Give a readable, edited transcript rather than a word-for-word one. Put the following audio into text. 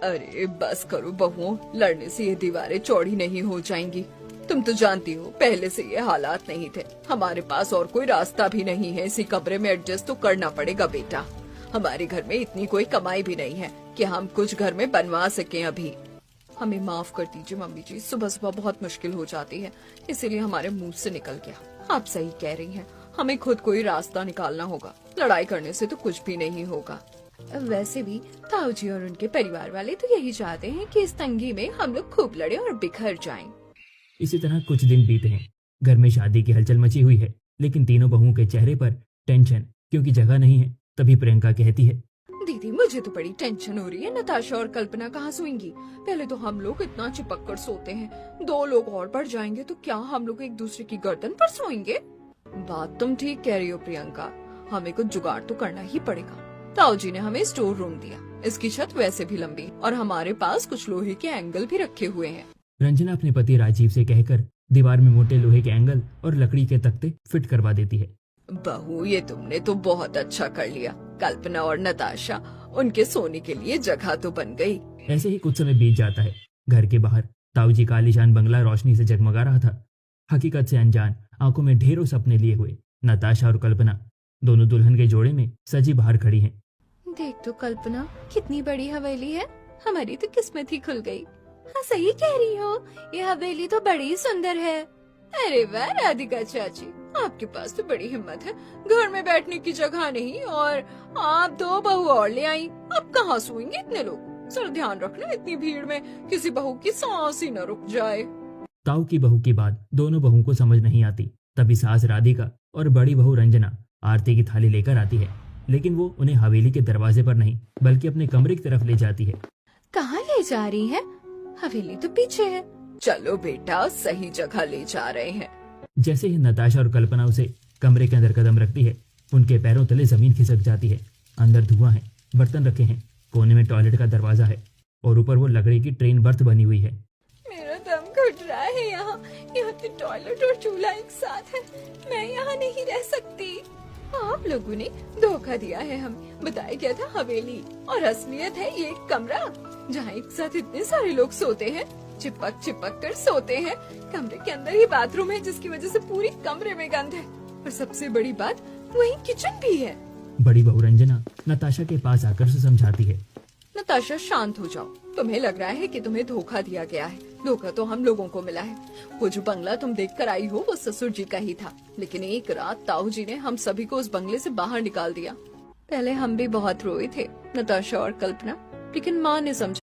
अरे बस करो बहुओं, लड़ने से ये दीवारें चौड़ी नहीं हो जाएंगी। तुम तो जानती हो पहले से ये हालात नहीं थे। हमारे पास और कोई रास्ता भी नहीं है, इसी कमरे में एडजस्ट तो करना पड़ेगा बेटा। हमारे घर में इतनी कोई कमाई भी नहीं है कि हम कुछ घर में बनवा सकें अभी। हमें माफ कर दीजिए मम्मी जी, सुबह सुबह बहुत मुश्किल हो जाती है, इसीलिए हमारे मुंह से निकल गया। आप सही कह रही हैं, हमें खुद कोई रास्ता निकालना होगा। लड़ाई करने से तो कुछ भी नहीं होगा। वैसे भी ताऊ जी और उनके परिवार वाले तो यही चाहते हैं कि इस तंगी में हम लोग खूब लड़े और बिखर जाएं। इसी तरह कुछ दिन बीते हैं। घर में शादी की हलचल मची हुई है, लेकिन तीनों बहुओं के चेहरे पर टेंशन, क्योंकि जगह नहीं है। तभी प्रियंका कहती है, दीदी मुझे तो बड़ी टेंशन हो रही है, नताशा और कल्पना कहाँ सोएंगी? पहले तो हम लोग इतना चिपक कर सोते हैं, 2 लोग और बढ़ जाएंगे तो क्या हम लोग एक दूसरे की गर्दन पर सोएंगे? बात तुम ठीक कह रही हो प्रियंका, हमें कुछ जुगाड़ तो करना ही पड़ेगा। ताऊ जी ने हमें स्टोर रूम दिया, इसकी छत वैसे भी लंबी और हमारे पास कुछ लोहे के एंगल भी रखे हुए हैं। रंजना अपने पति राजीव से कहकर दीवार में मोटे लोहे के एंगल और लकड़ी के तख्ते फिट करवा देती है। बहू ये तुमने तो बहुत अच्छा कर लिया। कल्पना और नताशा, उनके सोने के लिए जगह तो बन गई। ऐसे ही कुछ समय बीत जाता है। घर के बाहर ताऊ जी का आलीशान बंगला रोशनी से जगमगा रहा था। हकीकत से अनजान, आंखों में ढेरों सपने लिए हुए नताशा और कल्पना दोनों दुल्हन के जोड़े में सजी बाहर खड़ी हैं। देख तो कल्पना, कितनी बड़ी हवेली है, हमारी तो किस्मत ही खुल गई। हाँ सही कह रही हो, ये हवेली तो बड़ी सुंदर है। अरे वाह राधिका चाची, आपके पास तो बड़ी हिम्मत है। घर में बैठने की जगह नहीं और आप 2 बहू और ले आई। अब कहाँ सोएंगे इतने लोग? सर ध्यान रखना, इतनी भीड़ में किसी बहू की सांस ही न रुक जाए। ताऊ की बहू की बात दोनों बहू को समझ नहीं आती। तभी सास राधिका और बड़ी बहू रंजना आरती की थाली लेकर आती है, लेकिन वो उन्हें हवेली के दरवाजे पर नहीं बल्कि अपने कमरे की तरफ ले जाती है। कहाँ ले जा रही है? हवेली तो पीछे है। चलो बेटा, सही जगह ले जा रहे हैं। जैसे ही नताशा और कल्पना उसे कमरे के अंदर कदम रखती है, उनके पैरों तले जमीन खिसक जाती है। अंदर धुआं है, बर्तन रखे हैं, कोने में टॉयलेट का दरवाजा है और ऊपर वो लकड़ी की ट्रेन बर्थ बनी हुई है। मेरा दम घुट रहा है। यहाँ तो टॉयलेट और चूल्हा एक साथ है, मैं यहाँ नहीं रह सकती। आप लोगों ने धोखा दिया है हमें। बताया क्या था हवेली, और असलियत है ये एक कमरा जहाँ एक साथ इतने सारे लोग सोते हैं, चिपक चिपक कर सोते हैं। कमरे के अंदर ही बाथरूम है, जिसकी वजह से पूरी कमरे में गंध है। और सबसे बड़ी बात, वहीं किचन भी है। बड़ी बहू रंजना नताशा के पास आकर उसे समझाती है, नताशा शांत हो जाओ। तुम्हें लग रहा है कि तुम्हें धोखा दिया गया है। धोखा तो हम लोगों को मिला है। वो जो बंगला तुम देख कर आई हो वो ससुर जी का ही था, लेकिन एक रात ताऊ जी ने हम सभी को उस बंगले से बाहर निकाल दिया। पहले हम भी बहुत रोए थे, नताशा और कल्पना, लेकिन माँ ने समझा।